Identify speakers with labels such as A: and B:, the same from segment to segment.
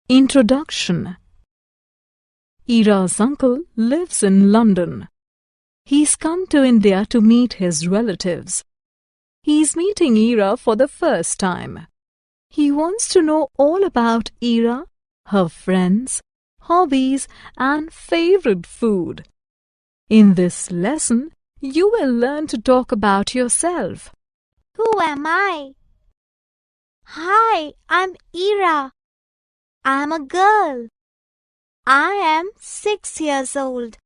A: Introduction. Ira's uncle lives in London. He's come to India to meet his relatives. He's meeting Ira for the first time. He wants to know all about Ira, her friends, hobbies, and favorite food. In this lesson, you will learn to talk about yourself.
B: Who am I? Hi, I'm Ira. I'm a girl. I am 6 years old.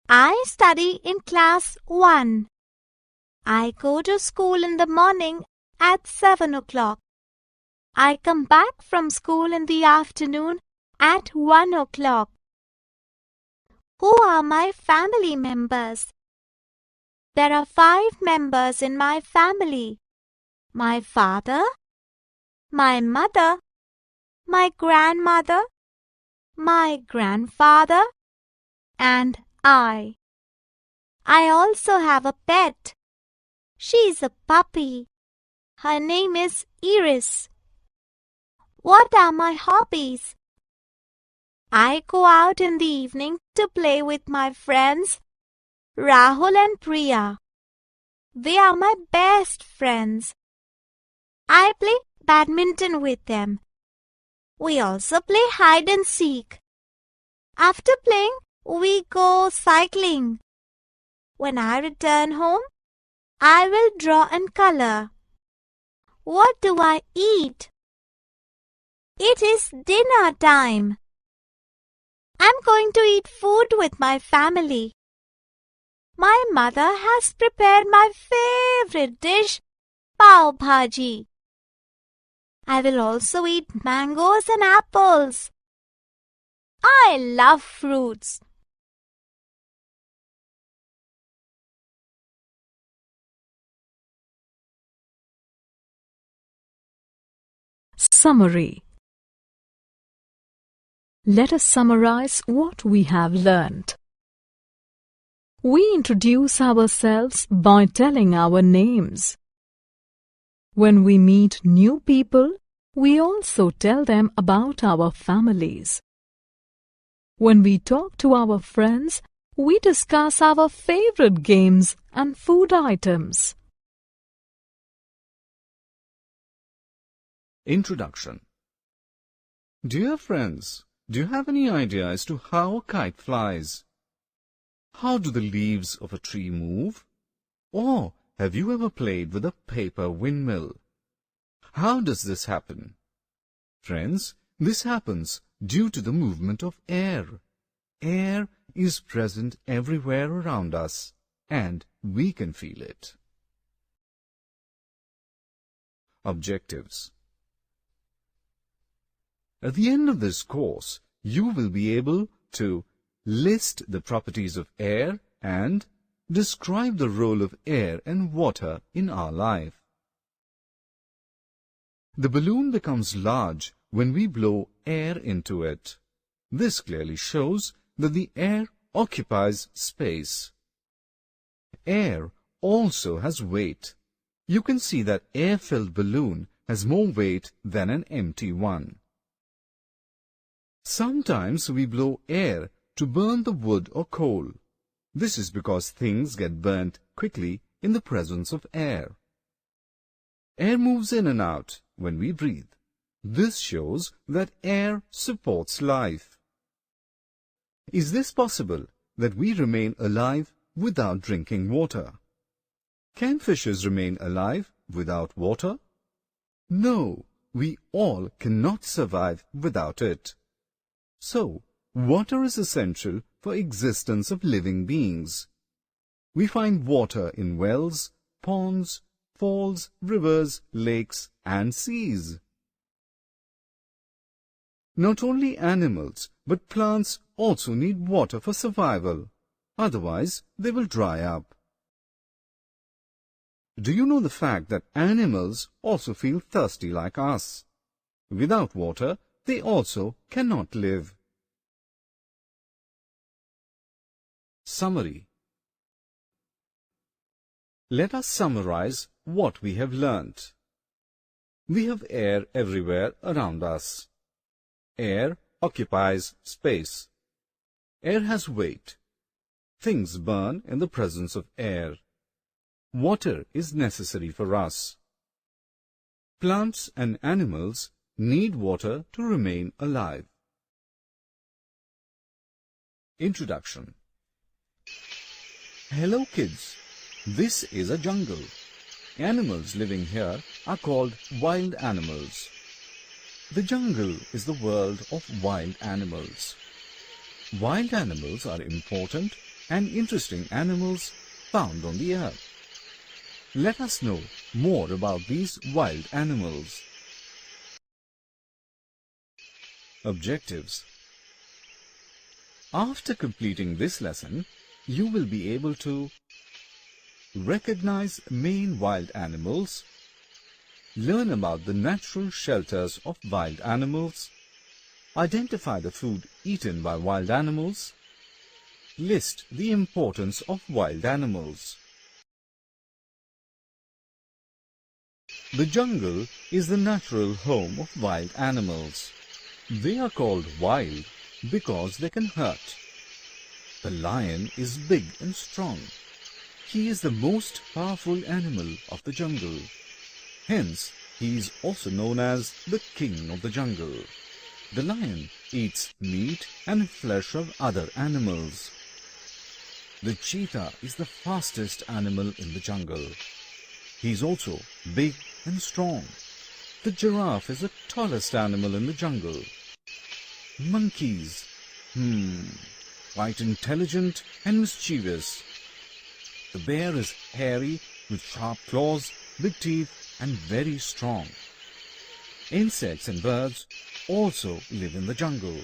B: I study in class 1. I go to school in the morning at 7 o'clock. I come back from school in the afternoon at 1 o'clock. Who are my family members? There are 5 members in my family. My father, my mother, my grandmother, my grandfather, and I. I also have a pet. She's a puppy. Her name is Iris. What are my hobbies? I go out in the evening to play with my friends, Rahul and Priya. They are my best friends. I play badminton with them. We also play hide and seek. After playing, we go cycling. When I return home, I will draw and color. What do I eat? It is dinner time. I'm going to eat food with my family. My mother has prepared my favorite dish, pav bhaji. I will also eat mangoes and apples. I love fruits.
A: Summary. Let us summarize what we have learnt. We introduce ourselves by telling our names. When we meet new people, we also tell them about our families. When we talk to our friends, we discuss our favorite games and food items.
C: Introduction. Dear friends, do you have any idea as to how a kite flies? How do the leaves of a tree move? Or have you ever played with a paper windmill? How does this happen? Friends, this happens due to the movement of air. Air is present everywhere around us, and we can feel it. Objectives. At the end of this course, you will be able to list the properties of air and describe the role of air and water in our life. The balloon becomes large when we blow air into it. This clearly shows that the air occupies space. Air also has weight. You can see that air-filled balloon has more weight than an empty one. Sometimes we blow air to burn the wood or coal. This is because things get burnt quickly in the presence of air. Air moves in and out when we breathe. This shows that air supports life. Is this possible, that we remain alive without drinking water? Can fishes remain alive without water? No, we all cannot survive without it. So, water is essential for existence of living beings. We find water in wells, ponds, falls, rivers, lakes, and seas. Not only animals, but plants also need water for survival. Otherwise, they will dry up. Do you know the fact that animals also feel thirsty like us? Without water, they also cannot live. Summary. Let us summarize what we have learnt. We have air everywhere around us. Air occupies space. Air has weight. Things burn in the presence of air. Water is necessary for us. Plants and animals need water to remain alive. Introduction. Hello kids, this is a jungle. Animals living here are called wild animals. The jungle is the world of wild animals. Wild animals are important and interesting animals found on the earth. Let us know more about these wild animals. Objectives. After completing this lesson, you will be able to recognize main wild animals, learn about the natural shelters of wild animals, identify the food eaten by wild animals, list the importance of wild animals. The jungle is the natural home of wild animals. They are called wild because they can hurt. The lion is big and strong. He is the most powerful animal of the jungle. Hence, he is also known as the king of the jungle. The lion eats meat and flesh of other animals. The cheetah is the fastest animal in the jungle. He is also big and strong. The giraffe is the tallest animal in the jungle. Monkeys, quite intelligent and mischievous. The bear is hairy with sharp claws, big teeth and very strong. Insects and birds also live in the jungle.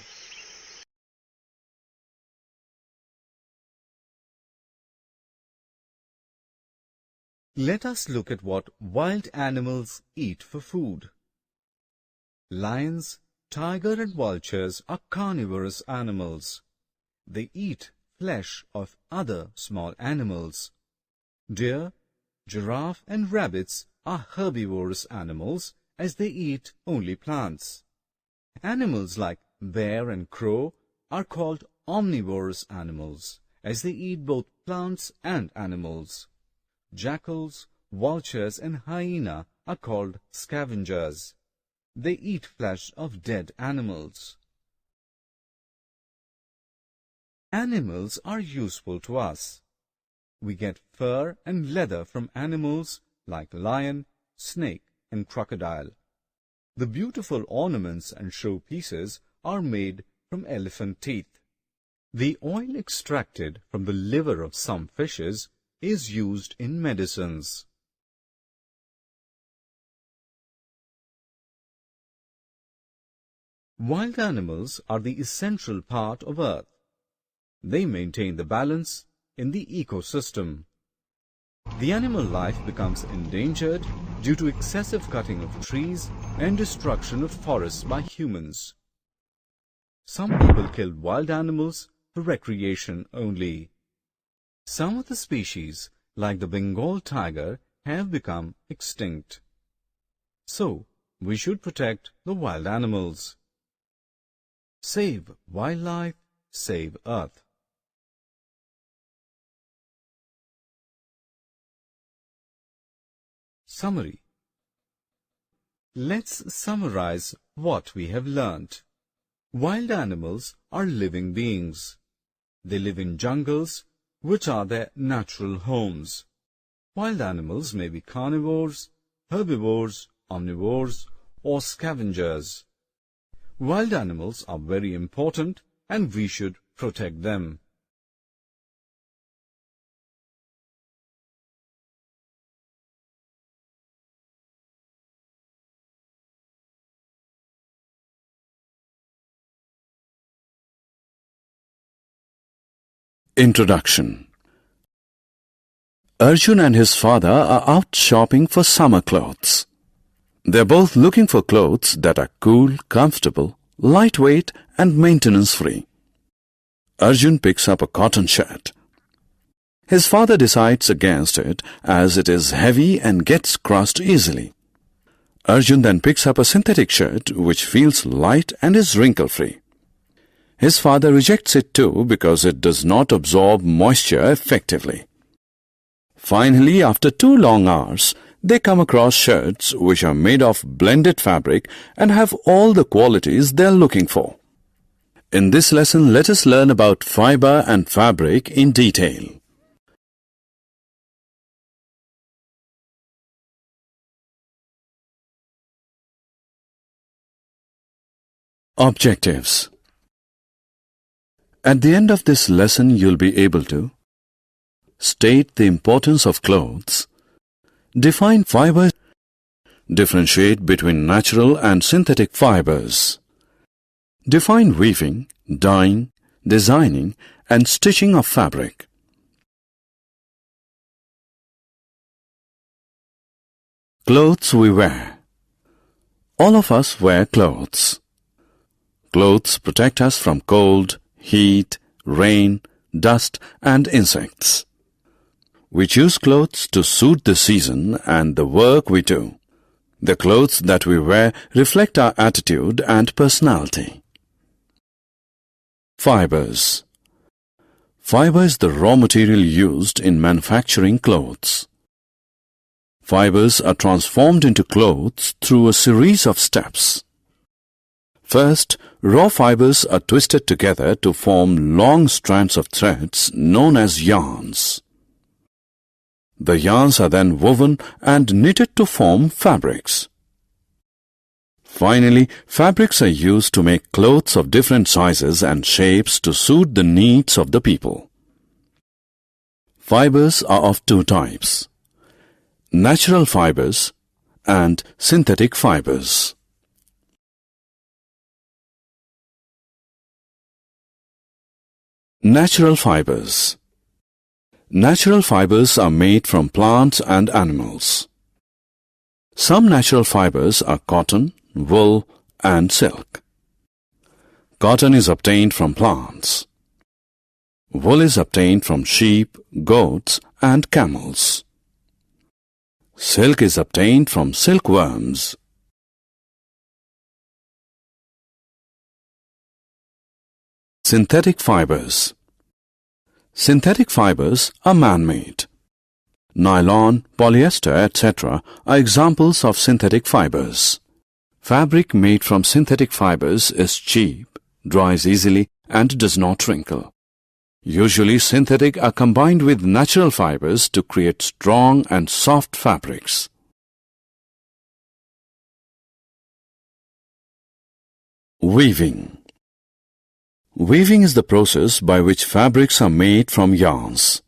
C: Let us look at what wild animals eat for food. Lions, tiger and vultures are carnivorous animals. They eat flesh of other small animals. Deer, giraffe and rabbits are herbivorous animals as they eat only plants. Animals like bear and crow are called omnivorous animals as they eat both plants and animals. Jackals, vultures and hyena are called scavengers. They eat flesh of dead animals. Animals are useful to us. We get fur and leather from animals like lion, snake and crocodile. The beautiful ornaments and showpieces are made from elephant teeth. The oil extracted from the liver of some fishes is used in medicines. Wild animals are the essential part of Earth. They maintain the balance in the ecosystem. The animal life becomes endangered due to excessive cutting of trees and destruction of forests by humans. Some people kill wild animals for recreation only. Some of the species, like the Bengal tiger, have become extinct. So, we should protect the wild animals. Save wildlife, save Earth. Summary. Let's summarize what we have learnt. Wild animals are living beings. They live in jungles, which are their natural homes. Wild animals may be carnivores, herbivores, omnivores, or scavengers. Wild animals are very important and we should protect them.
D: Introduction. Arjun and his father are out shopping for summer clothes. They're both looking for clothes that are cool, comfortable, lightweight and maintenance-free. Arjun picks up a cotton shirt. His father decides against it as it is heavy and gets crushed easily. Arjun then picks up a synthetic shirt which feels light and is wrinkle-free. His father rejects it too because it does not absorb moisture effectively. Finally, after 2 long hours, they come across shirts which are made of blended fabric and have all the qualities they are looking for. In this lesson, let us learn about fiber and fabric in detail. Objectives. At the end of this lesson, you'll be able to state the importance of clothes, define fibers, differentiate between natural and synthetic fibers, define weaving, dyeing, designing, and stitching of fabric. Clothes we wear. All of us wear clothes. Clothes protect us from cold, heat, rain, dust, and insects. We choose clothes to suit the season and the work we do. The clothes that we wear reflect our attitude and personality. Fibers. Fiber is the raw material used in manufacturing clothes. Fibers are transformed into clothes through a series of steps. First, raw fibers are twisted together to form long strands of threads known as yarns. The yarns are then woven and knitted to form fabrics. Finally, fabrics are used to make clothes of different sizes and shapes to suit the needs of the people. Fibers are of 2 types: natural fibers and synthetic fibers. Natural fibers. Natural fibers are made from plants and animals. Some natural fibers are cotton, wool, and silk. Cotton is obtained from plants. Wool is obtained from sheep, goats, and camels. Silk is obtained from silkworms. Synthetic fibers. Synthetic fibers are man-made. Nylon, polyester, etc. are examples of synthetic fibers. Fabric made from synthetic fibers is cheap, dries easily, and does not wrinkle. Usually, synthetic are combined with natural fibers to create strong and soft fabrics. Weaving. Weaving is the process by which fabrics are made from yarns.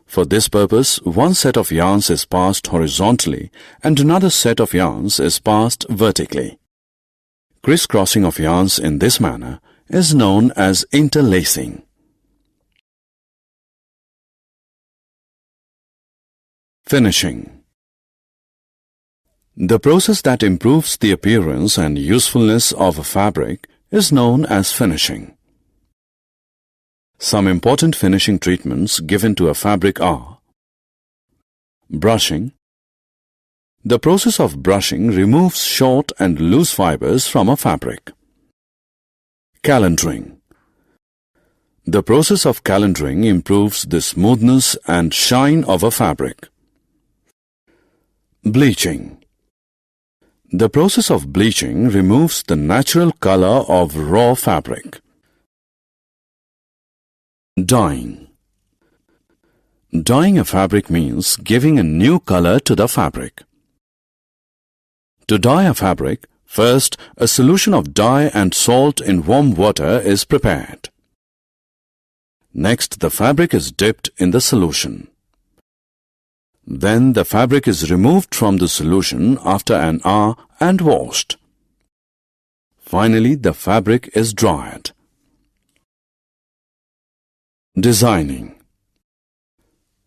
D: For this purpose, one set of yarns is passed horizontally and another set of yarns is passed vertically. Crisscrossing of yarns in this manner is known as interlacing. Finishing. The process that improves the appearance and usefulness of a fabric is known as finishing. Some important finishing treatments given to a fabric are brushing. The process of brushing removes short and loose fibers from a fabric. Calendering. The process of calendering improves the smoothness and shine of a fabric. Bleaching. The process of bleaching removes the natural color of raw fabric. Dyeing. Dyeing a fabric means giving a new color to the fabric. To dye a fabric, first a solution of dye and salt in warm water is prepared. Next, the fabric is dipped in the solution. Then the fabric is removed from the solution after an hour and washed. Finally, the fabric is dried. Designing.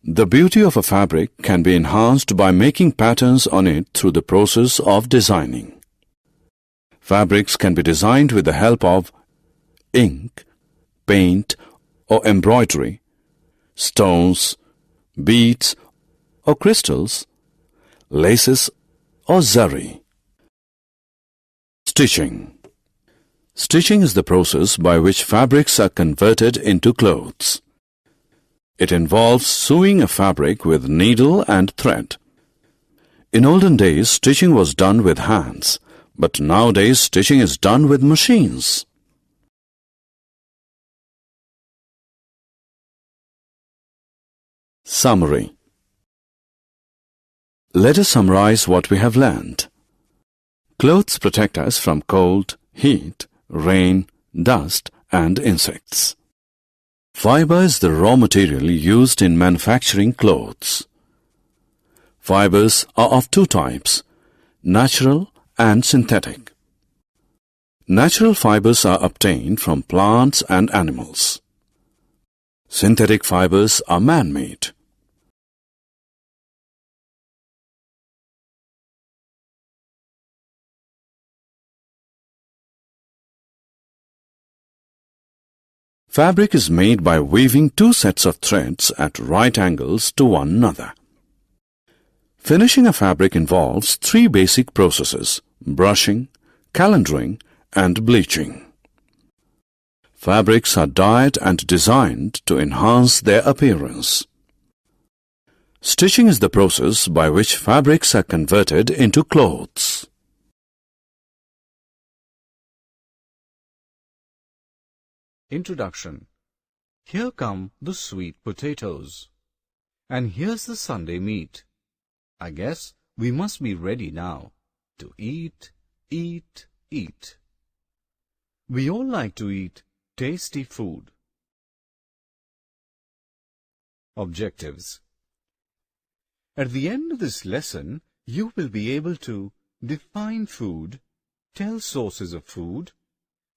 D: The beauty of a fabric can be enhanced by making patterns on it through the process of designing. Fabrics can be designed with the help of ink, paint, or embroidery, stones, beads, or crystals, laces, or zari. Stitching. Stitching is the process by which fabrics are converted into clothes. It involves sewing a fabric with needle and thread. In olden days, stitching was done with hands, but nowadays stitching is done with machines. Summary. Let us summarize what we have learned. Clothes protect us from cold, heat, rain, dust, and insects. Fiber is the raw material used in manufacturing clothes. Fibers are of two types, natural and synthetic. Natural fibers are obtained from plants and animals. Synthetic fibers are man-made. Fabric is made by weaving two sets of threads at right angles to one another. Finishing a fabric involves three basic processes: brushing, calendering, and bleaching. Fabrics are dyed and designed to enhance their appearance. Stitching is the process by which fabrics are converted into clothes.
C: Introduction. Here come the sweet potatoes. And here's the Sunday meat. I guess we must be ready now to eat, eat, eat. We all like to eat tasty food. Objectives. At the end of this lesson, you will be able to define food, tell sources of food,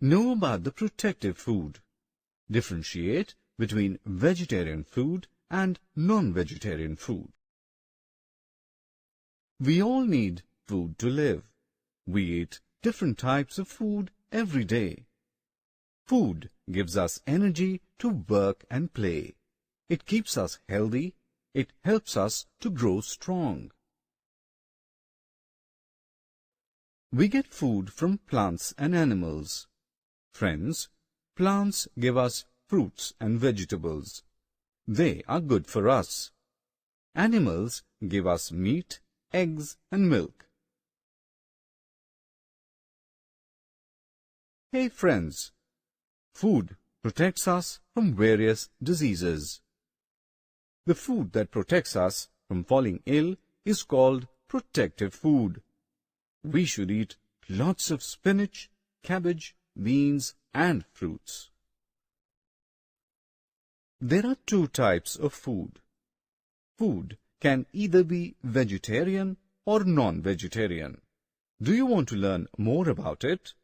C: know about the protective food, differentiate between vegetarian food and non-vegetarian food. We all need food to live. We eat different types of food every day. Food gives us energy to work and play. It keeps us healthy. It helps us to grow strong. We get food from plants and animals. Friends, plants give us fruits and vegetables. They are good for us. Animals give us meat, eggs, and milk. Hey friends, food protects us from various diseases. The food that protects us from falling ill is called protective food. We should eat lots of spinach, cabbage, beans, and fruits. There are two types of food. Food can either be vegetarian or non-vegetarian. Do you want to learn more about it?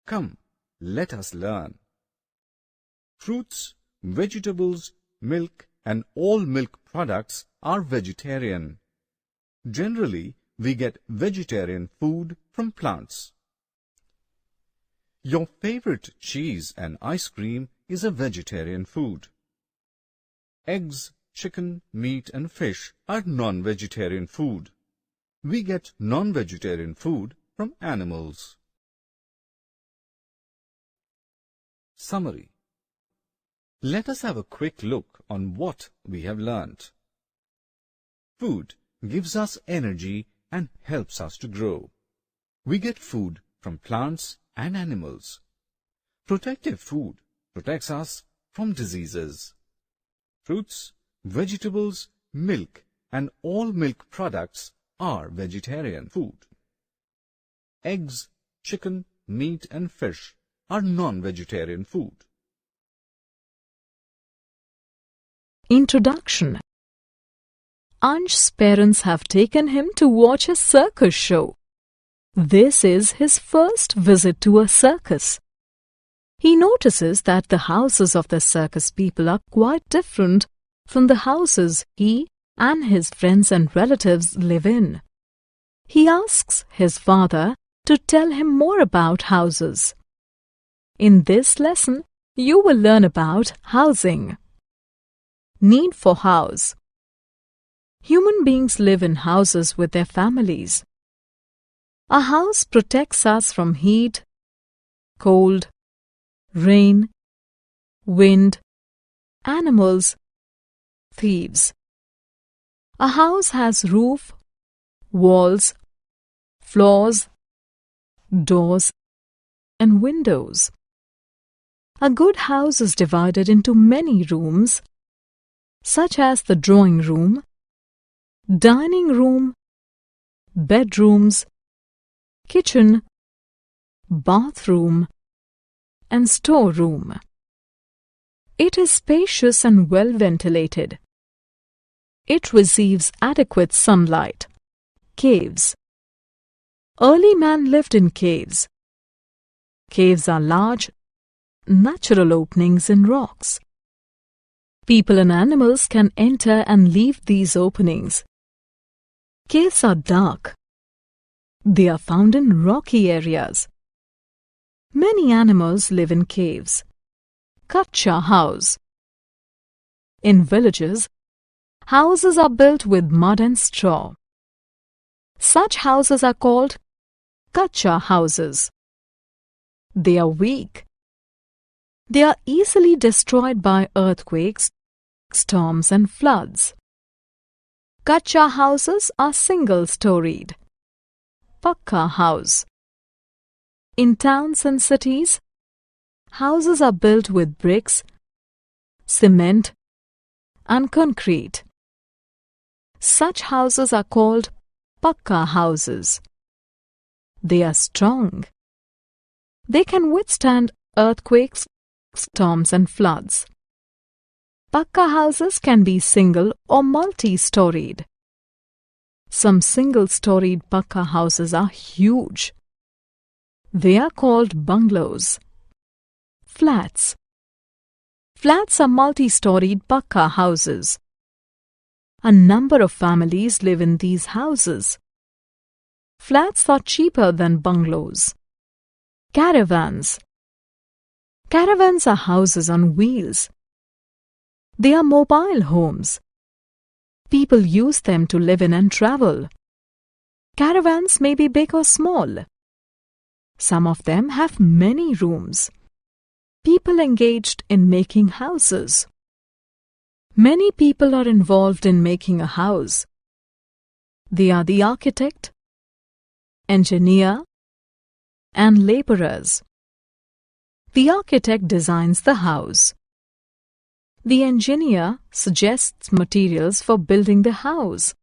C: Come, let us learn. Fruits, vegetables, milk, and all milk products are vegetarian. Generally, we get vegetarian food from plants. Your favorite cheese and ice cream is a vegetarian food. Eggs, chicken, meat, and fish are non-vegetarian food. We get non-vegetarian food from animals. Summary. Let us have a quick look on what we have learnt. Food gives us energy and helps us to grow. We get food from plants and animals. Protective food protects us from diseases. Fruits, vegetables, milk, and all milk products are vegetarian food. Eggs, chicken, meat, and fish are non-vegetarian food.
A: Introduction. Ansh's parents have taken him to watch a circus show. This is his first visit to a circus. He notices that the houses of the circus people are quite different from the houses he and his friends and relatives live in. He asks his father to tell him more about houses. In this lesson, you will learn about housing. Need for house. Human beings live in houses with their families. A house protects us from heat, cold, rain, wind, animals, thieves. A house has roof, walls, floors, doors, and windows. A good house is divided into many rooms, such as the drawing room, dining room, bedrooms, kitchen, bathroom, and storeroom. It is spacious and well ventilated. It receives adequate sunlight. Caves. Early man lived in caves. Caves are large, natural openings in rocks. People and animals can enter and leave these openings. Caves are dark. They are found in rocky areas. Many animals live in caves. Kacha house. In villages, houses are built with mud and straw. Such houses are called kacha houses. They are weak. They are easily destroyed by earthquakes, storms, and floods. Kacha houses are single-storied. Pakka house. In towns and cities, houses are built with bricks, cement, and concrete. Such houses are called pakka houses. They are strong. They can withstand earthquakes, storms, and floods. Pakka houses can be single or multi-storied. Some single-storied pakka houses are huge. They are called bungalows. Flats. Flats are multi-storied pakka houses. A number of families live in these houses. Flats are cheaper than bungalows. Caravans. Caravans are houses on wheels. They are mobile homes. People use them to live in and travel. Caravans may be big or small. Some of them have many rooms. People engaged in making houses. Many people are involved in making a house. They are the architect, engineer, and laborers. The architect designs the house. The engineer suggests materials for building the house.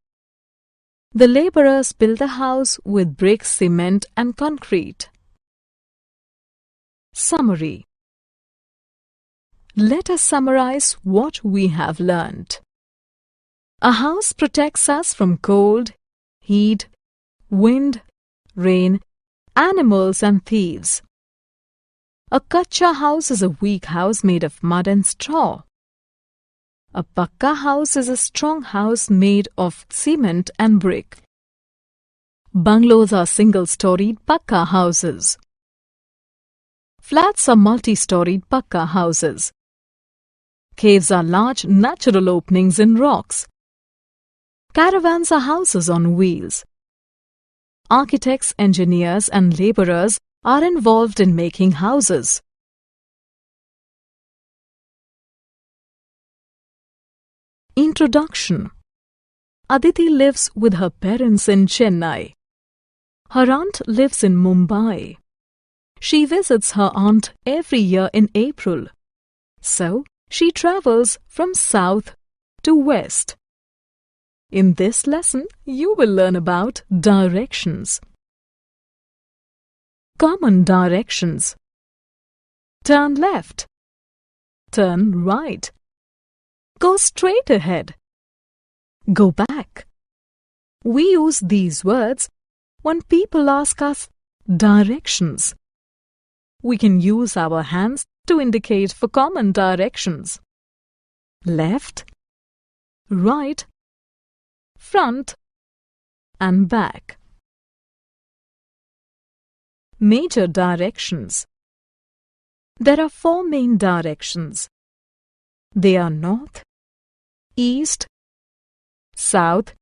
A: The laborers build the house with bricks, cement, and concrete. Summary. Let us summarize what we have learnt. A house protects us from cold, heat, wind, rain, animals, and thieves. A kacha house is a weak house made of mud and straw. A pakka house is a strong house made of cement and brick. Bungalows are single-storied pakka houses. Flats are multi-storied pakka houses. Caves are large natural openings in rocks. Caravans are houses on wheels. Architects, engineers, and laborers are involved in making houses. Introduction. Aditi lives with her parents in Chennai. Her aunt lives in Mumbai. She visits her aunt every year in April. So, she travels from south to west. In this lesson, you will learn about directions. Common directions. Turn left. Turn right. Go straight ahead. Go back. We use these words when people ask us directions. We can use our hands to indicate for common directions. Left, right, front, and back. Major directions. There are 4 main directions. They are north, east, south,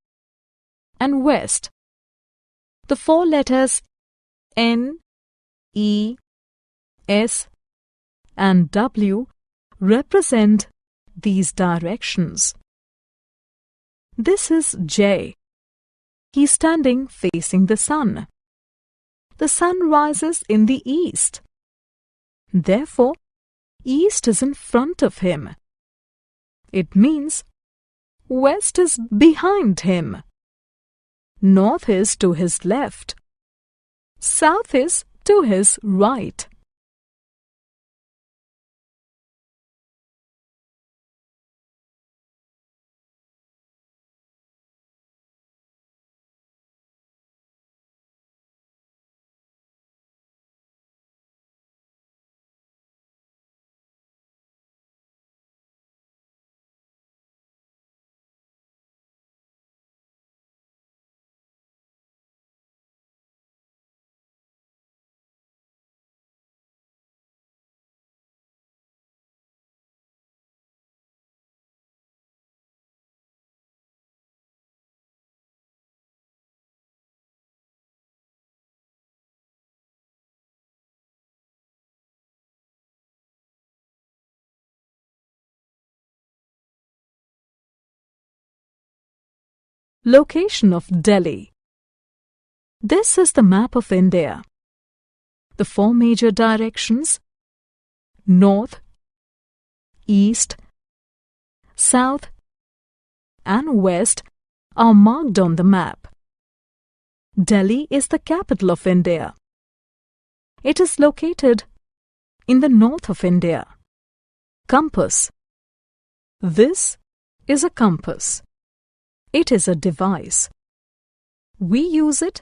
A: and west. The 4 letters N, E, S and W represent these directions. This is J. He's standing facing the sun. The sun rises in the east. Therefore, east is in front of him. It means west is behind him. North is to his left. South is to his right. Location of Delhi. This is the map of India. The four major directions, north, east, south and west, are marked on the map. Delhi is the capital of India. It is located in the north of India. Compass. This is a compass. It is a device. We use it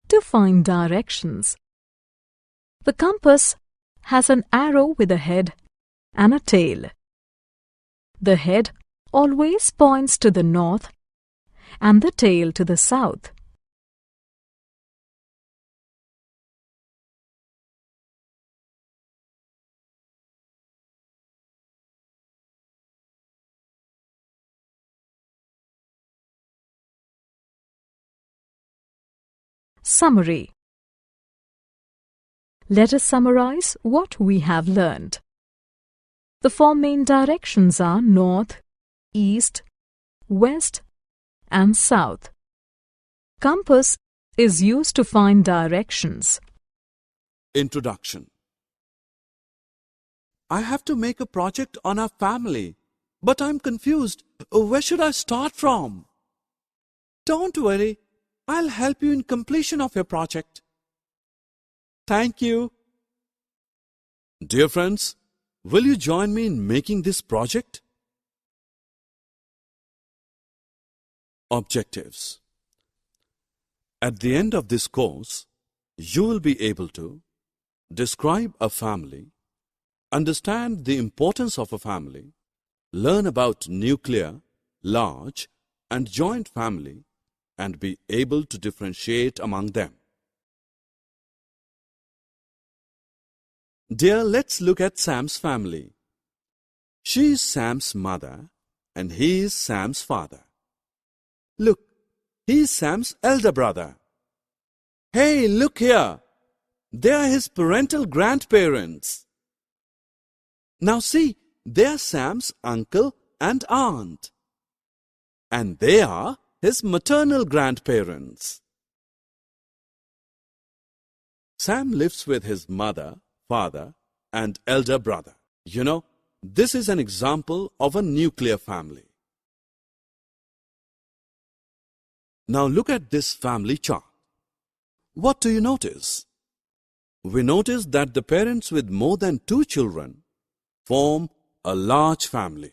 A: to find directions. The compass has an arrow with a head and a tail. The head always points to the north and the tail to the south. Summary. Let us summarize what we have learned. The four main directions are north, east, west and south. Compass is used to find directions.
D: Introduction. I have to make a project on our family, but I'm confused. Where should I start from? Don't worry, I'll help you in completion of your project. Thank you. Dear friends, will you join me in making this project? Objectives. At the end of this course, you will be able to describe a family, understand the importance of a family, learn about nuclear, large, and joint family, and be able to differentiate among them. Dear, let's look at Sam's family. She is Sam's mother and he is Sam's father. Look, he is Sam's elder brother. Hey, look here. They are his parental grandparents. Now see, they are Sam's uncle and aunt. And they are his maternal grandparents. Sam lives with his mother, father, and elder brother. You know, this is an example of a nuclear family. Now look at this family chart. What do you notice? We notice that the parents with more than 2 children form a large family.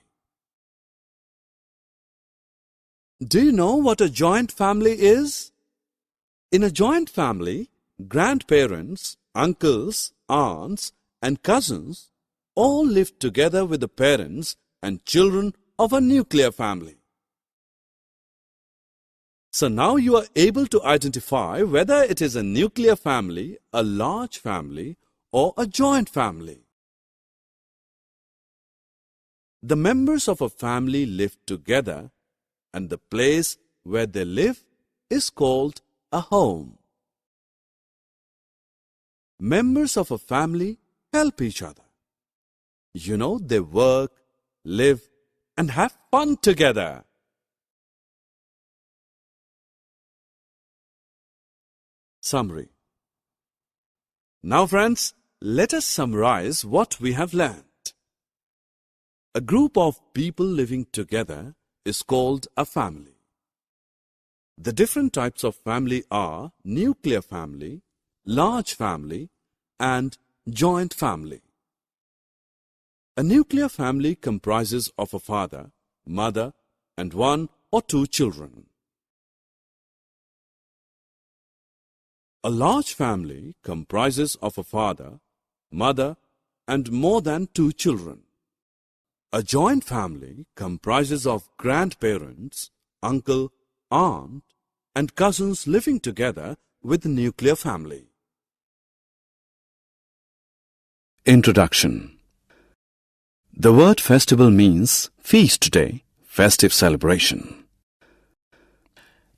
D: Do you know what a joint family is? In a joint family, grandparents, uncles, aunts, and cousins all live together with the parents and children of a nuclear family. So now you are able to identify whether it is a nuclear family, a large family, or a joint family. The members of a family live together, and the place where they live is called a home. members of a family help each other. You know, they work, live, and have fun together. Summary. Now friends, let us summarize what we have learned. A group of people living together is called a family. The different types of family are nuclear family, large family, and joint family. A nuclear family comprises of a father, mother, and one or two children. A large family comprises of a father, mother, and more than two children. A joint family comprises of grandparents, uncle, aunt, and cousins living together with the nuclear family. Introduction. The word festival means feast day, festive celebration.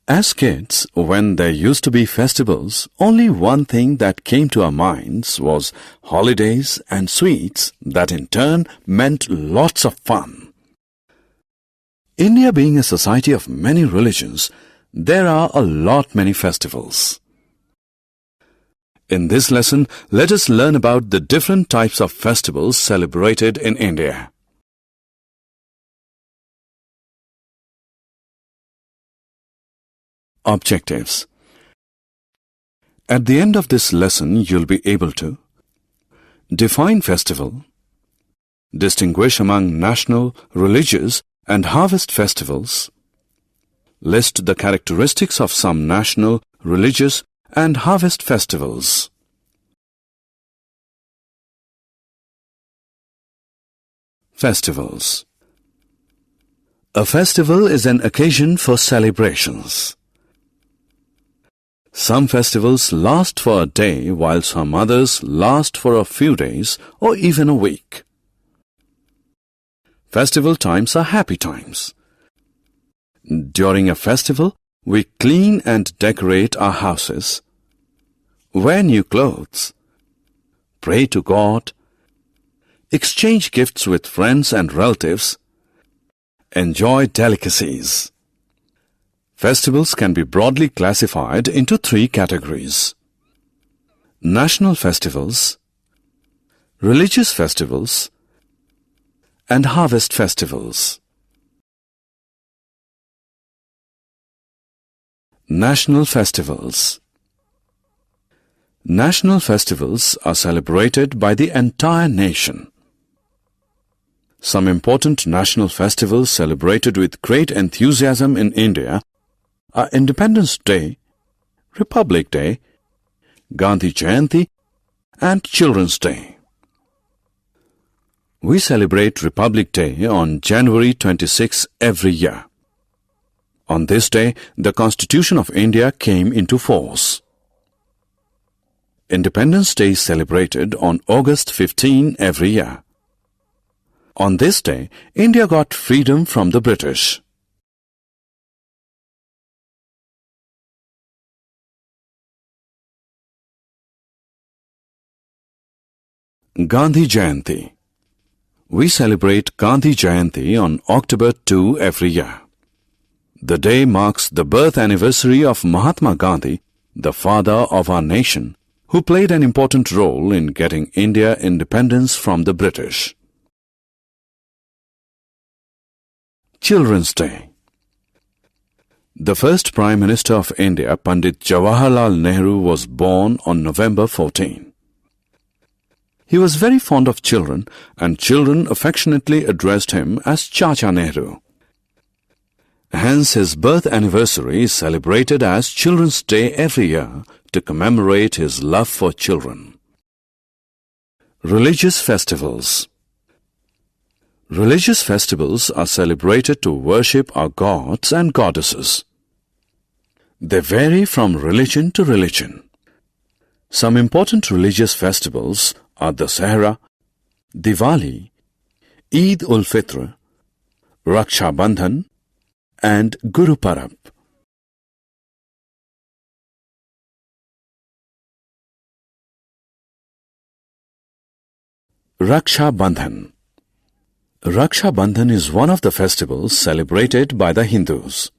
D: As kids, when there used to be festivals, only one thing that came to our minds was holidays and sweets that in turn meant lots of fun. India being a society of many religions, there are a lot many festivals. In this lesson, let us learn about the different types of festivals celebrated in India. Objectives. At the end of this lesson, you'll be able to define festival, distinguish among national, religious, and harvest festivals, list the characteristics of some national, religious, and harvest festivals. Festivals. A festival is an occasion for celebrations. Some festivals last for a day, while some others last for a few days or even a week. Festival times are happy times. During a festival, we clean and decorate our houses, wear new clothes, pray to God, exchange gifts with friends and relatives, enjoy delicacies. Festivals can be broadly classified into three categories: national festivals, religious festivals, and harvest festivals. National festivals. National festivals are celebrated by the entire nation. Some important national festivals celebrated with great enthusiasm in India are Independence Day, Republic Day, Gandhi Jayanti, and Children's Day. We celebrate Republic Day on January 26 every year. On this day, the Constitution of India came into force. Independence Day is celebrated on August 15 every year. On this day, India got freedom from the British. Gandhi Jayanti. We celebrate Gandhi Jayanti on October 2 every year. The day marks the birth anniversary of Mahatma Gandhi, the father of our nation, who played an important role in getting India independence from the British. Children's Day. The first Prime Minister of India, Pandit Jawaharlal Nehru, was born on November 14. He was very fond of children, and children affectionately addressed him as Chacha Nehru. Hence, his birth anniversary is celebrated as Children's Day every year to commemorate his love for children. Religious festivals. Religious festivals are celebrated to worship our gods and goddesses. They vary from religion to religion. Some important religious festivals are Dasahra, Diwali, Eid-ul-Fitr, Raksha Bandhan, and Guru Parab. Raksha Bandhan. Raksha Bandhan is one of the festivals celebrated by the Hindus.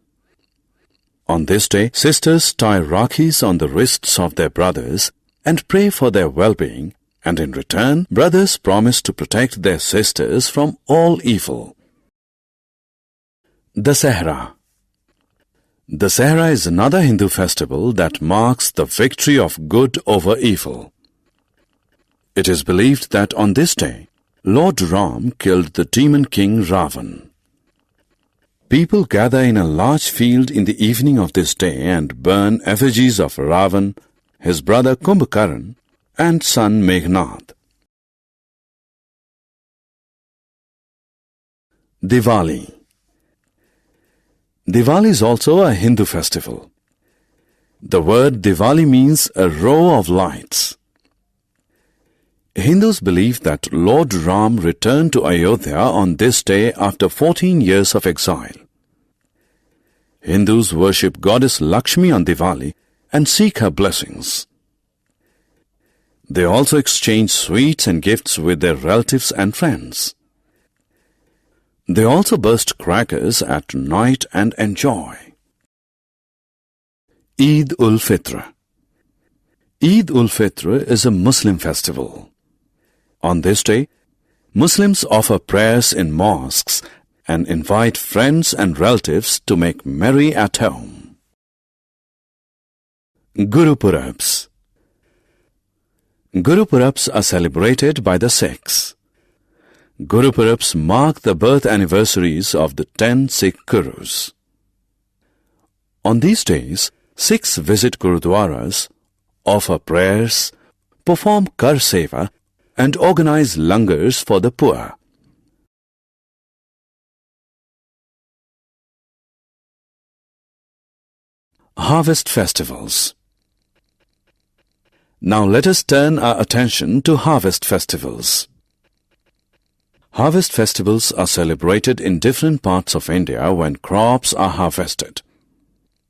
D: On this day, sisters tie rakis on the wrists of their brothers and pray for their well-being, and in return, brothers promise to protect their sisters from all evil. Dasahra. Dasahra is another Hindu festival that marks the victory of good over evil. It is believed that on this day, Lord Ram killed the demon king Ravan. People gather in a large field in the evening of this day and burn effigies of Ravan, his brother Kumbhakaran, and son Meghnad. Diwali. Diwali is also a Hindu festival. The word Diwali means a row of lights. Hindus believe that Lord Ram returned to Ayodhya on this day after 14 years of exile. Hindus worship goddess Lakshmi on Diwali and seek her blessings. They also exchange sweets and gifts with their relatives and friends. They also burst crackers at night and enjoy. Eid-ul-Fitr. Eid-ul-Fitr is a Muslim festival. On this day, Muslims offer prayers in mosques and invite friends and relatives to make merry at home. Guru Purabs. Guru Purabs are celebrated by the Sikhs. Guru Purabs mark the birth anniversaries of the 10 Sikh Gurus. On these days, Sikhs visit Gurudwaras, offer prayers, perform Kar Seva, and organize langars for the poor. Harvest festivals. Now let us turn our attention to harvest festivals. Harvest festivals are celebrated in different parts of India when crops are harvested.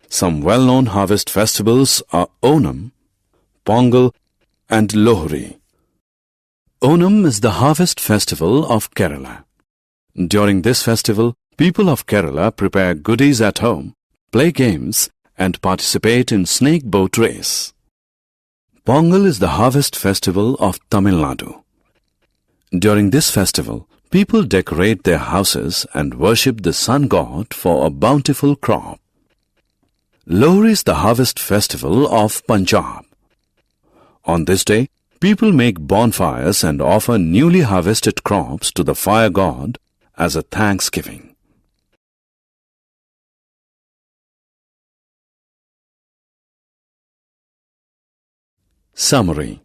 D: Some well-known harvest festivals are Onam, Pongal, and Lohri. Onam is the harvest festival of Kerala. During this festival, people of Kerala prepare goodies at home, play games, and participate in snake boat race. Pongal is the harvest festival of Tamil Nadu. During this festival, people decorate their houses and worship the sun god for a bountiful crop. Lohri is the harvest festival of Punjab. On this day, people make bonfires and offer newly harvested crops to the fire god as a thanksgiving. Summary.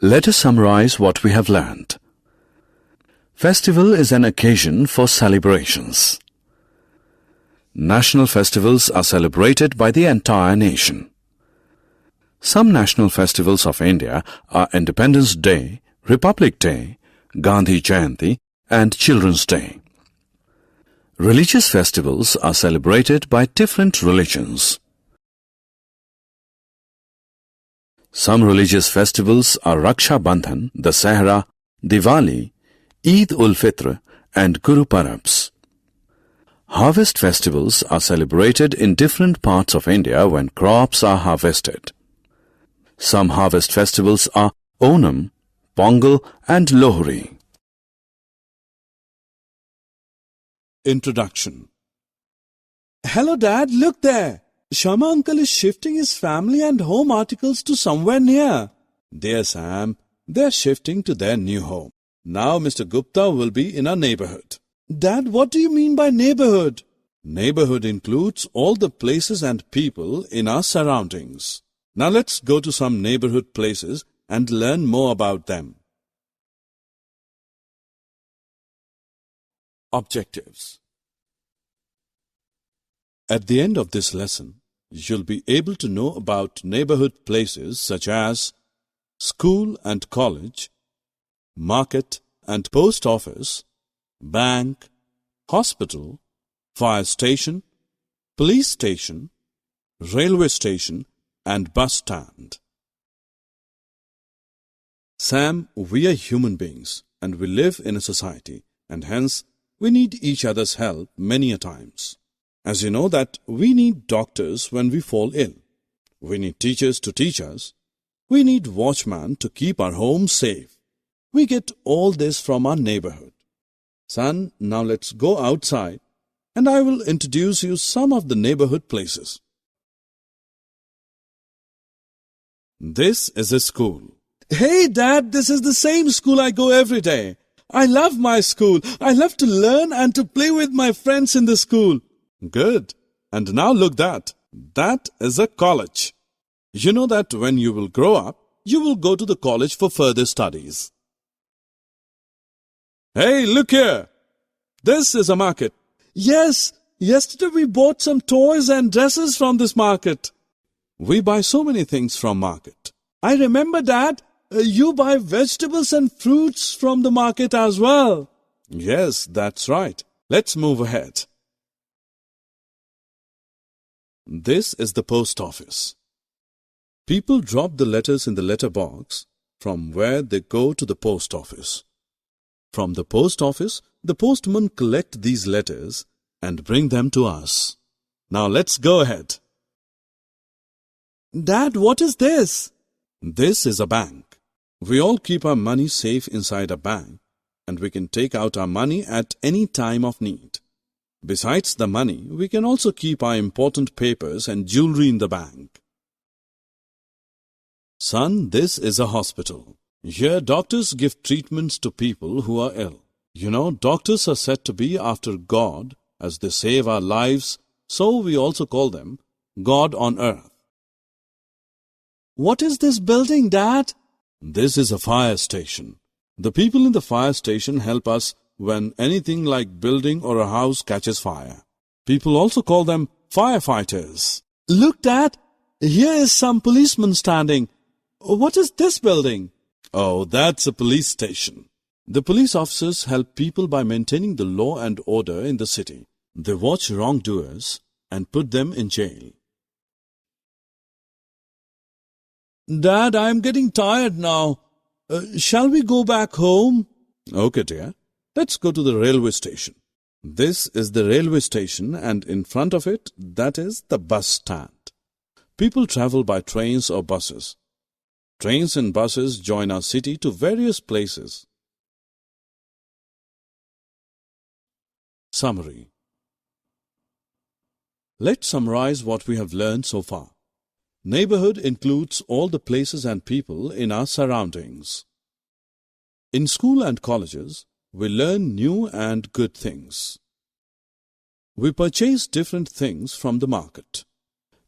D: Let us summarize what we have learned. Festival is an occasion for celebrations. National festivals are celebrated by the entire nation. Some national festivals of India are Independence Day, Republic Day, Gandhi Jayanti, and Children's Day. Religious festivals are celebrated by different religions. Some religious festivals are Raksha Bandhan, Dasahra, Diwali, Eid-ul-Fitr, and Guru Purabs. Harvest festivals are celebrated in different parts of India when crops are harvested. Some harvest festivals are Onam, Pongal, and Lohri.
E: Introduction. Hello Dad, look there. Shama uncle is shifting his family and home articles to somewhere near. Dear Sam, they're shifting to their new home. Now Mr. Gupta will be in our neighborhood. Dad, what do you mean by neighborhood? Neighborhood includes all the places and people in our surroundings. Now let's go to some neighborhood places and learn more about them. Objectives. At the end of this lesson, you'll be able to know about neighborhood places such as school and college, market and post office, bank, hospital, fire station, police station, railway station, and bus stand. Sam, we are human beings and we live in a society, and hence we need each other's help many a times. As you know that we need doctors when we fall ill. We need teachers to teach us. We need watchmen to keep our homes safe. We get all this from our neighborhood. Son, now let's go outside and I will introduce you some of the neighborhood places. This is a school. Hey Dad, this is the same school I go every day. I love my school. I love to learn and to play with my friends in the school. Good. And now look that. That is a college. You know that when you will grow up, you will go to the college for further studies. Hey, look here. This is a market. Yes, yesterday we bought some toys and dresses from this market. We buy so many things from market. I remember, Dad, you buy vegetables and fruits from the market as well. Yes, that's right. Let's move ahead. This is the post office. People drop the letters in the letter box from where they go to the post office. From the post office, the postman collects these letters and bring them to us. Now let's go ahead. Dad, what is this? This is a bank. We all keep our money safe inside a bank, and we can take out our money at any time of need. Besides the money, we can also keep our important papers and jewelry in the bank. Son, this is a hospital. Here, doctors give treatments to people who are ill. You know, doctors are said to be after God, as they save our lives, so we also call them God on earth. What is this building, Dad? This is a fire station. The people in the fire station help us when anything like building or a house catches fire. People also call them firefighters. Look, Dad, here is some policemen standing. What is this building? Oh, that's a police station. The police officers help people by maintaining the law and order in the city. They watch wrongdoers and put them in jail. Dad, I am getting tired now. Shall we go back home? Okay, dear. Let's go to the railway station. This is the railway station, and in front of it, that is the bus stand. People travel by trains or buses. Trains and buses join our city to various places. Summary. Let's summarize what we have learned so far. Neighborhood includes all the places and people in our surroundings. In school and colleges, we learn new and good things. We purchase different things from the market.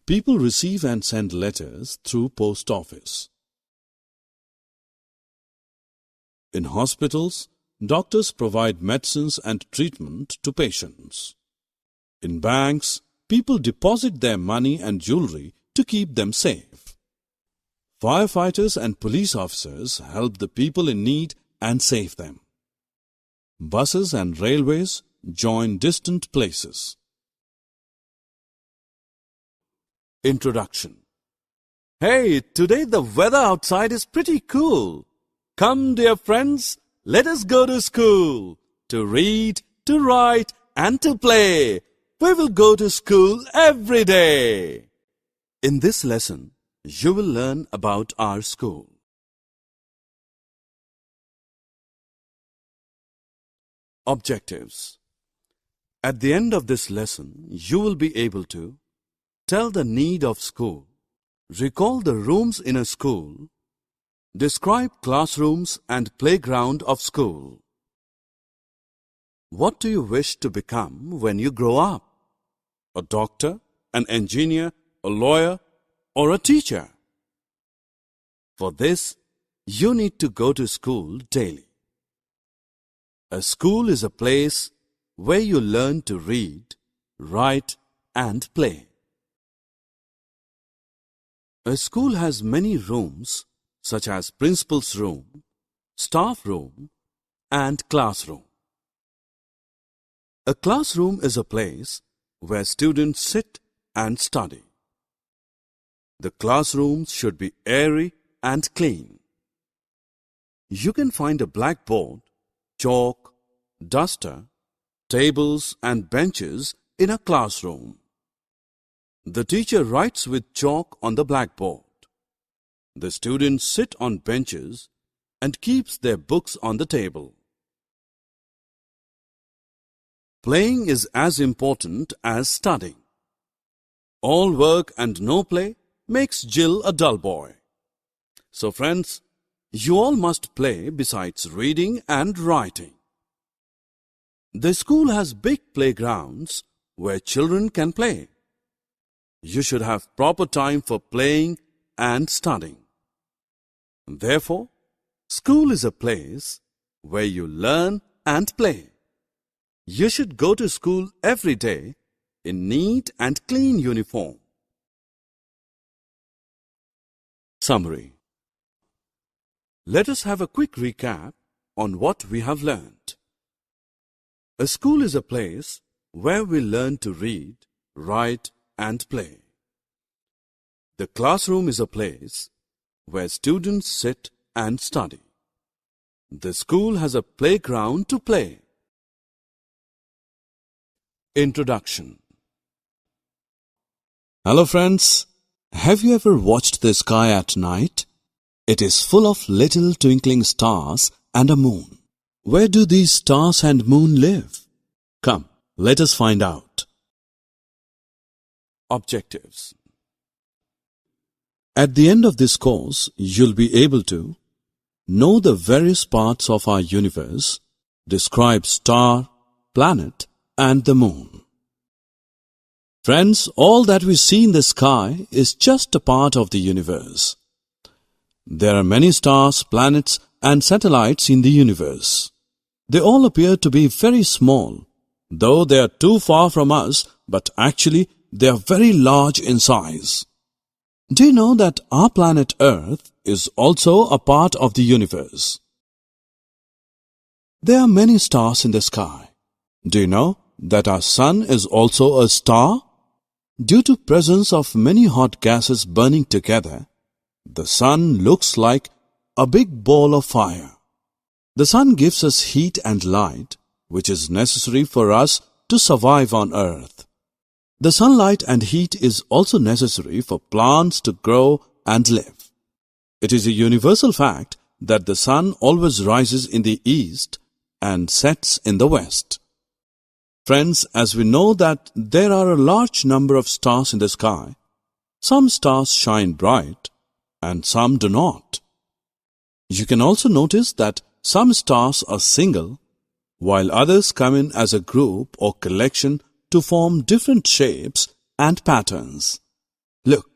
E: People receive and send letters through post office. In hospitals, doctors provide medicines and treatment to patients. In banks, people deposit their money and jewelry to keep them safe. Firefighters and police officers help the people in need and save them. Buses and railways join distant places. Introduction. Hey, today the weather outside is pretty cool. Come, dear friends, let us go to school to read, to write, and to play. We will go to school every day. In this lesson, you will learn about our school. Objectives. At the end of this lesson, you will be able to tell the need of school, recall the rooms in a school, describe classrooms and playground of school. What do you wish to become when you grow up? A doctor, an engineer, a lawyer, or a teacher? For this, you need to go to school daily. A school is a place where you learn to read, write, and play. A school has many rooms such as principal's room, staff room, and classroom. A classroom is a place where students sit and study. The classrooms should be airy and clean. you can find a blackboard, chalk, duster, tables and benches in a classroom. The teacher writes with chalk on the blackboard. The students sit on benches and keeps their books on the table. Playing is as important as studying. All work and no play makes Jill a dull boy. So friends, you all must play besides reading and writing. The school has big playgrounds where children can play. You should have proper time for playing and studying. Therefore, school is a place where you learn and play. You should go to school every day in neat and clean uniform. Summary. Let us have a quick recap on what we have learned. A school is a place where we learn to read, write, and play. The classroom is a place where students sit and study. The school has a playground to play. Introduction. Hello friends, have you ever watched the sky at night? It is full of little twinkling stars and a moon. Where do these stars and moon live? Come, let us find out. Objectives. At the end of this course, you'll be able to know the various parts of our universe, describe star, planet, and the moon. Friends, all that we see in the sky is just a part of the universe. There are many stars, planets, and satellites in the universe. They all appear to be very small, though they are too far from us, but actually they are very large in size. Do you know that our planet Earth is also a part of the universe? There are many stars in the sky. Do you know that our sun is also a star? Due to presence of many hot gases burning together, the sun looks like a big ball of fire. The sun gives us heat and light, which is necessary for us to survive on Earth. The sunlight and heat is also necessary for plants to grow and live. It is a universal fact that the sun always rises in the east and sets in the west. Friends, as we know that there are a large number of stars in the sky, some stars shine bright and some do not. You can also notice that some stars are single, while others come in as a group or collection to form different shapes and patterns. Look,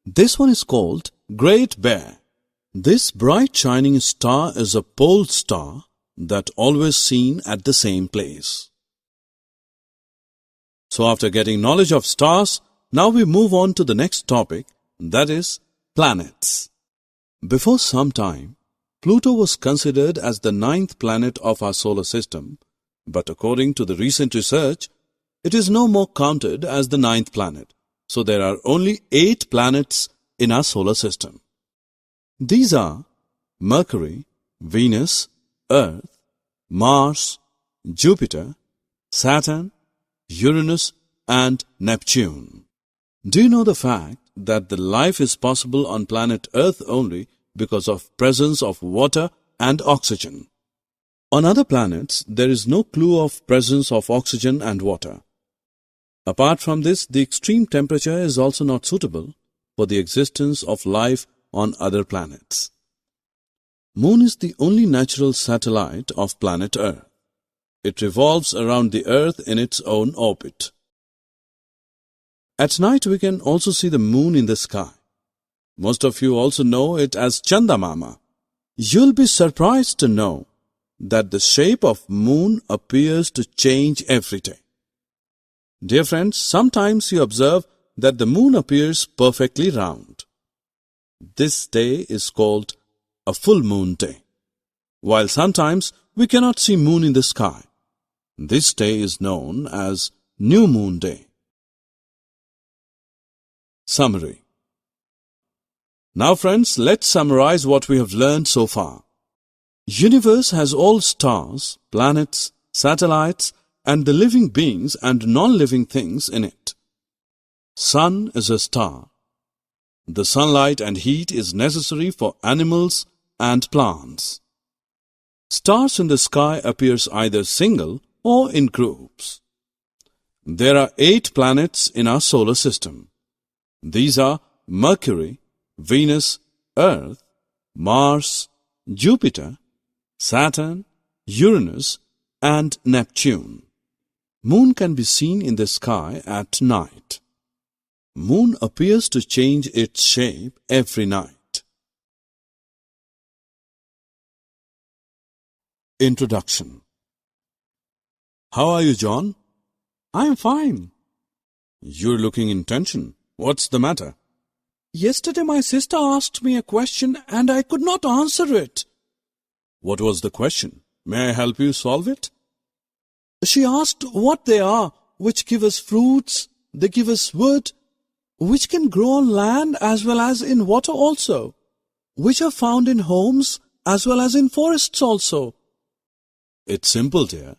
E: this one is called Great Bear. This bright shining star is a pole star that always seen at the same place. So after getting knowledge of stars, now we move on to the next topic, that is planets. Before some time, Pluto was considered as the 9th planet of our solar system, but according to the recent research, it is no more counted as the 9th planet. So there are only 8 planets in our solar system. These are Mercury, Venus, Earth, Mars, Jupiter, Saturn, Uranus, and Neptune. Do you know the fact that the life is possible on planet Earth only because of presence of water and oxygen? On other planets, there is no clue of presence of oxygen and water. Apart from this, the extreme temperature is also not suitable for the existence of life on other planets. Moon is the only natural satellite of planet Earth. It revolves around the Earth in its own orbit. At night we can also see the moon in the sky. Most of you also know it as Chandamama. You'll be surprised to know that the shape of moon appears to change every day. Dear friends, sometimes you observe that the moon appears perfectly round. This day is called a full moon day, while sometimes we cannot see moon in the sky. This day is known as New Moon Day. Summary. Now friends, let's summarize what we have learned so far. Universe has all stars, planets, satellites, and the living beings and non-living things in it. Sun is a star. The sunlight and heat is necessary for animals and plants. Stars in the sky appears either single or in groups. There are 8 planets in our solar system. These are Mercury, Venus, Earth, Mars, Jupiter, Saturn, Uranus, and Neptune. Moon can be seen in the sky at night. Moon appears to change its shape every night. Introduction. How are you, John? I am fine. You're looking in tension. What's the matter? Yesterday my sister asked me a question and I could not answer it. What was the question? May I help you solve it? She asked what they are, which give us fruits, they give us wood, which can grow on land as well as in water also, which are found in homes as well as in forests also. It's simple, dear.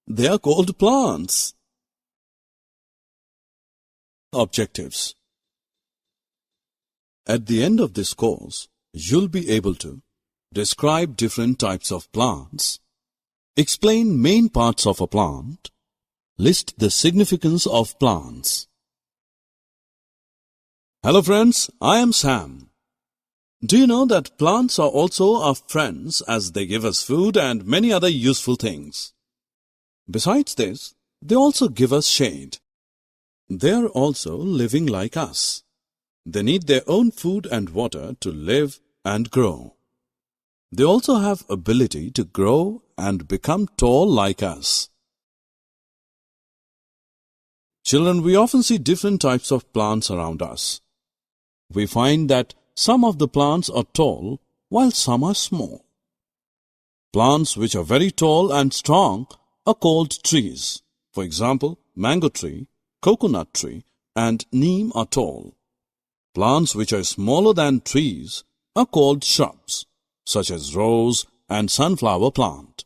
E: They are called plants. Objectives. At the end of this course, you'll be able to describe different types of plants, explain main parts of a plant, list the significance of plants. Hello friends, I am Sam. Do you know that plants are also our friends as they give us food and many other useful things? Besides this, they also give us shade. They are also living like us. They need their own food and water to live and grow. They also have ability to grow and become tall like us. Children, we often see different types of plants around us. We find that some of the plants are tall while some are small. Plants which are very tall and strong are called trees. For example, mango tree, coconut tree, and neem are tall. Plants which are smaller than trees are called shrubs, such as rose and sunflower plant.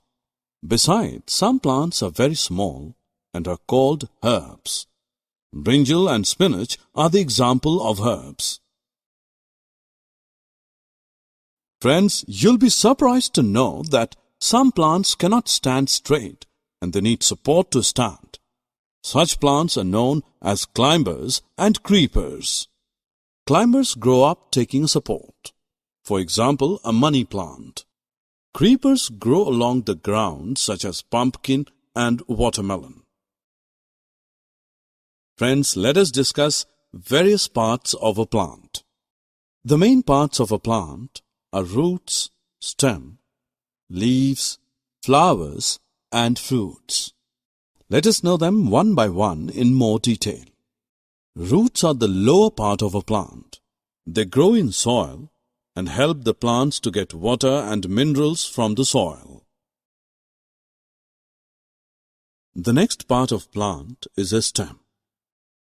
E: Besides, some plants are very small and are called herbs. Brinjal and spinach are the example of herbs. Friends, you'll be surprised to know that some plants cannot stand straight and they need support to stand. Such plants are known as climbers and creepers. Climbers grow up taking support. For example, a money plant. Creepers grow along the ground such as pumpkin and watermelon. Friends, let us discuss various parts of a plant. The main parts of a plant are roots, stem, leaves, flowers, and fruits. Let us know them one by one in more detail. Roots are the lower part of a plant. They grow in soil and help the plants to get water and minerals from the soil. The next part of plant is a stem.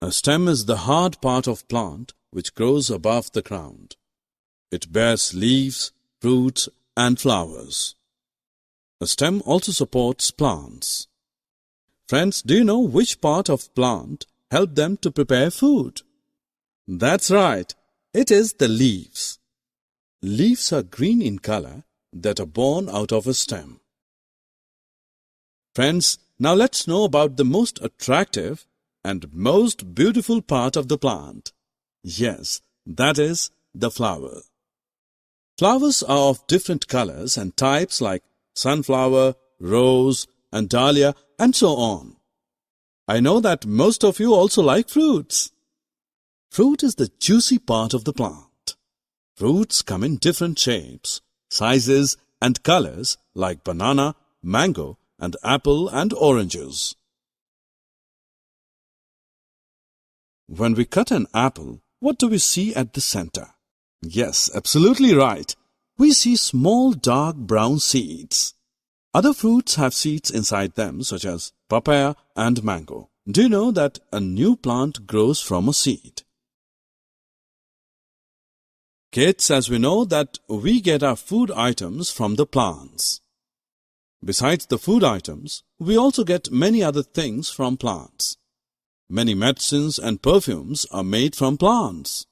E: A stem is the hard part of plant which grows above the ground. It bears leaves, fruits, and flowers. A stem also supports plants. Friends, do you know which part of plant help them to prepare food? That's right, it is the leaves. Leaves are green in color that are born out of a stem. Friends, now let's know about the most attractive and most beautiful part of the plant. Yes, that is the flower. Flowers are of different colors and types like sunflower, rose, and dahlia, and so on. I know that most of you also like fruits. Fruit is the juicy part of the plant. Fruits come in different shapes, sizes, and colors like banana, mango, and apple and oranges. When we cut an apple, what do we see at the center? Yes, absolutely right. We see small dark brown seeds. Other fruits have seeds inside them such as papaya and mango. Do you know that a new plant grows from a seed? Kids, as we know that we get our food items from the plants. Besides the food items, we also get many other things from plants. Many medicines and perfumes are made from plants.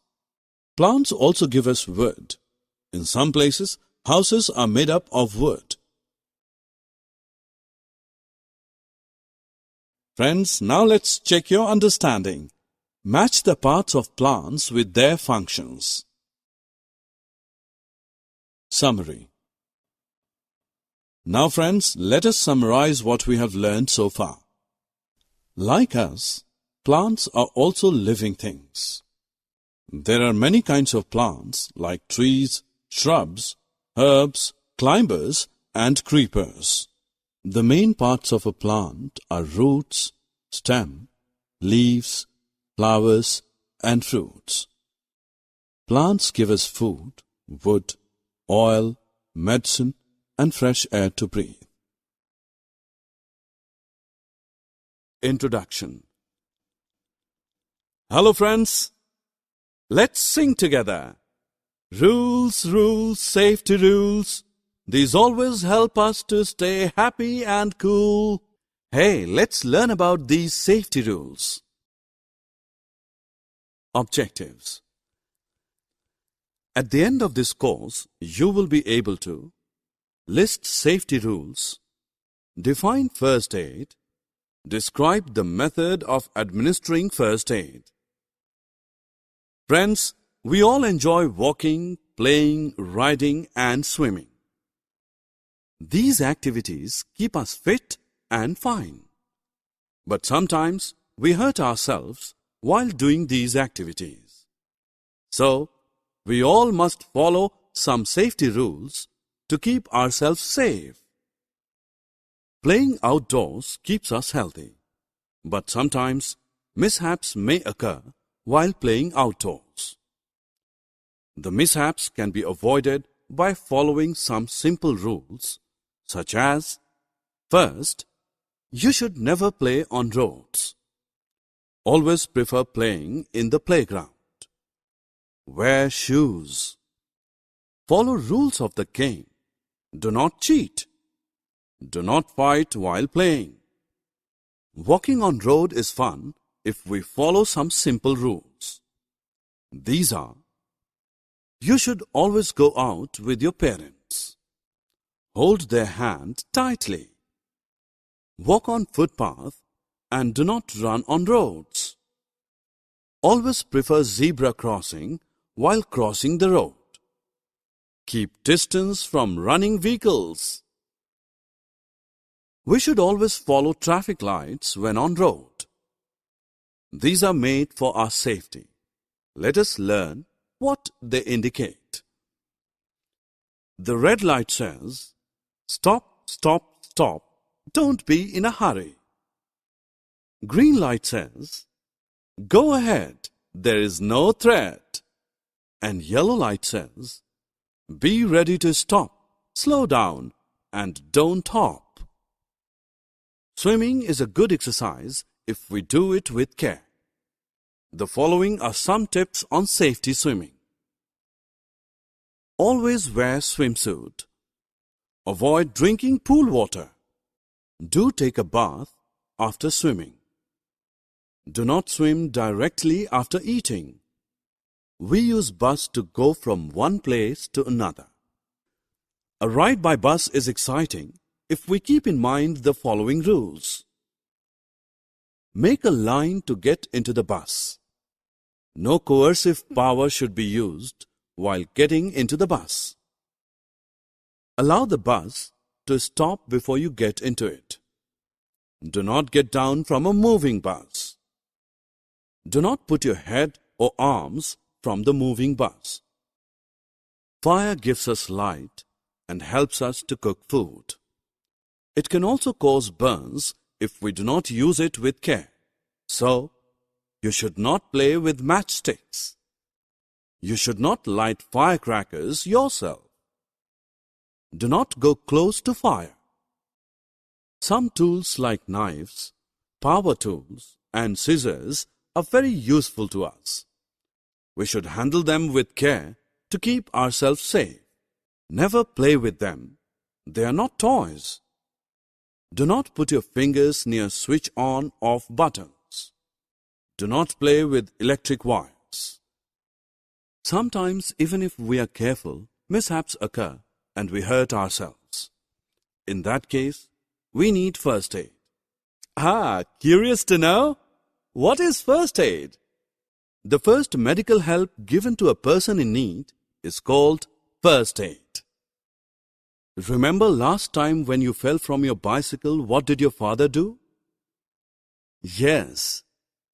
E: Plants also give us wood. In some places, houses are made up of wood. Friends, now let's check your understanding. Match the parts of plants with their functions. Summary. Now friends, let us summarize what we have learned so far. Like us, plants are also living things. There are many kinds of plants like trees, shrubs, herbs, climbers and creepers. The main parts of a plant are roots, stem, leaves, flowers and fruits. Plants give us food, wood, oil, medicine and fresh air to breathe. Introduction. Hello friends, let's sing together. Rules, rules, safety rules. These always help us to stay happy and cool. Hey, let's learn about these safety rules. Objectives. At the end of this course, you will be able to list safety rules, define first aid, describe the method of administering first aid. Friends, we all enjoy walking, playing, riding and swimming. These activities keep us fit and fine. But sometimes we hurt ourselves while doing these activities. So, we all must follow some safety rules to keep ourselves safe. Playing outdoors keeps us healthy, but sometimes mishaps may occur while playing outdoors. The mishaps can be avoided by following some simple rules, such as: first, you should never play on roads. Always prefer playing in the playground. Wear shoes. Follow rules of the game. Do not cheat. Do not fight while playing. Walking on road is fun if we follow some simple rules. These are: you should always go out with your parents. Hold their hand tightly. Walk on footpath and do not run on roads. Always prefer zebra crossing while crossing the road. Keep distance from running vehicles. We should always follow traffic lights when on road. These are made for our safety. Let us learn what they indicate. The red light says, stop, stop, stop, don't be in a hurry. Green light says, go ahead, there is no threat. And yellow light says, be ready to stop, slow down, and don't hop. Swimming is a good exercise if we do it with care. The following are some tips on safety swimming. Always wear swimsuit. Avoid drinking pool water. Do take a bath after swimming. Do not swim directly after eating. We use bus to go from one place to another. A ride by bus is exciting if we keep in mind the following rules. Make a line to get into the bus. No coercive power should be used while getting into the bus. Allow the bus to stop before you get into it. Do not get down from a moving bus. Do not put your head or arms from the moving bus. Fire gives us light and helps us to cook food. It can also cause burns if we do not use it with care. So, you should not play with matchsticks. You should not light firecrackers yourself. Do not go close to fire. Some tools like knives, power tools, and scissors are very useful to us. We should handle them with care to keep ourselves safe. Never play with them. They are not toys. Do not put your fingers near switch on off buttons. Do not play with electric wires. Sometimes, even if we are careful, mishaps occur and we hurt ourselves. In that case, we need first aid. Curious to know? What is first aid? The first medical help given to a person in need is called first aid. Remember last time when you fell from your bicycle, what did your father do? Yes,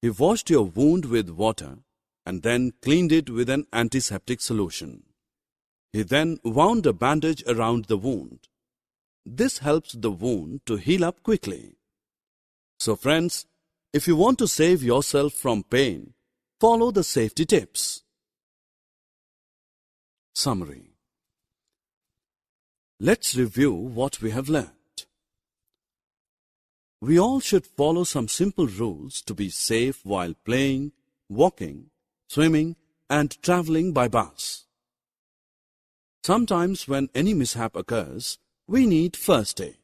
E: he washed your wound with water and then cleaned it with an antiseptic solution. He then wound a bandage around the wound. This helps the wound to heal up quickly. So friends, if you want to save yourself from pain, follow the safety tips. Summary. Let's review what we have learned. We all should follow some simple rules to be safe while playing, walking, swimming, and traveling by bus. Sometimes when any mishap occurs, we need first aid.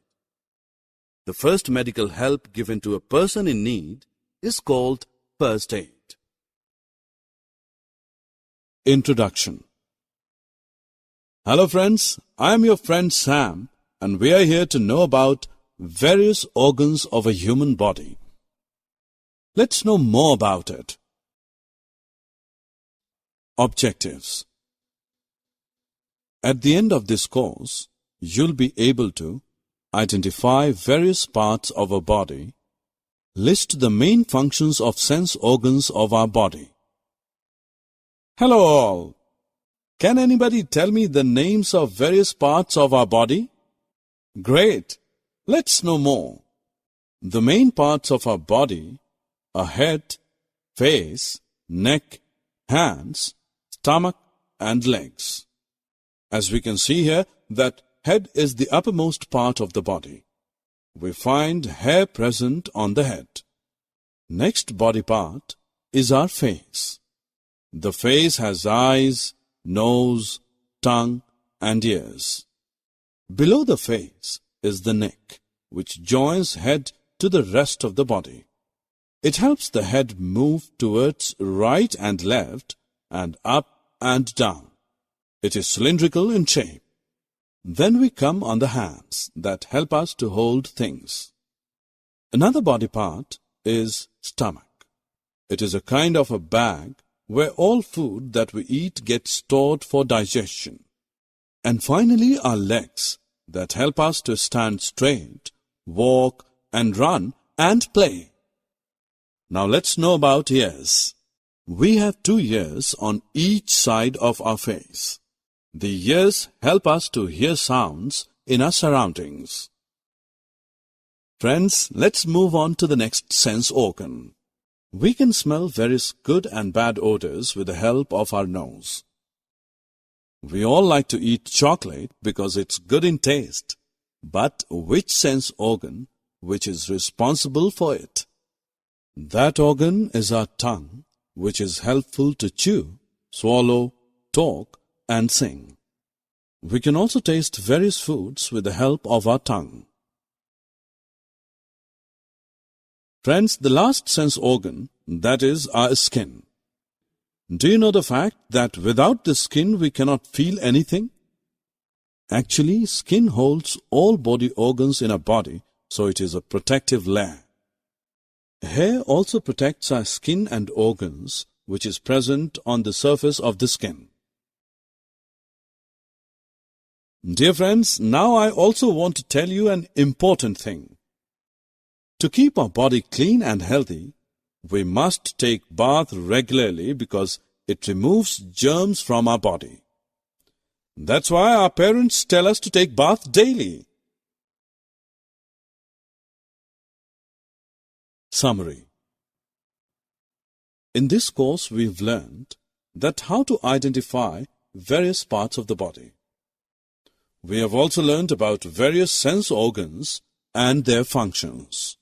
E: The first medical help given to a person in need is called first aid. Introduction. Hello friends, I am your friend Sam and we are here to know about various organs of a human body. Let's know more about it. Objectives. At the end of this course, you'll be able to identify various parts of our body, list the main functions of sense organs of our body. Hello all! Can anybody tell me the names of various parts of our body? Great! Let's know more. The main parts of our body are head, face, neck, hands, stomach and legs. As we can see here that head is the uppermost part of the body. We find hair present on the head. Next body part is our face. The face has eyes, nose, tongue and ears. Below the face is the neck, which joins head to the rest of the body. It helps the head move towards right and left and up and down. It is cylindrical in shape. Then we come on the hands that help us to hold things. Another body part is stomach. It is a kind of a bag where all food that we eat gets stored for digestion. And finally our legs that help us to stand straight, walk and run and play. Now let's know about ears. We have 2 ears on each side of our face. The ears help us to hear sounds in our surroundings. Friends, let's move on to the next sense organ. We can smell various good and bad odors with the help of our nose. We all like to eat chocolate because it's good in taste. But which sense organ which is responsible for it? That organ is our tongue, which is helpful to chew, swallow, talk, and sing. We can also taste various foods with the help of our tongue. Friends, the last sense organ, that is our skin. Do you know the fact that without the skin we cannot feel anything? Actually, skin holds all body organs in our body, so it is a protective layer. Hair also protects our skin and organs, which is present on the surface of the skin. Dear friends, now I also want to tell you an important thing. To keep our body clean and healthy, we must take bath regularly because it removes germs from our body. That's why our parents tell us to take bath daily. Summary. In this course, we've learned that how to identify various parts of the body. We have also learned about various sense organs and their functions.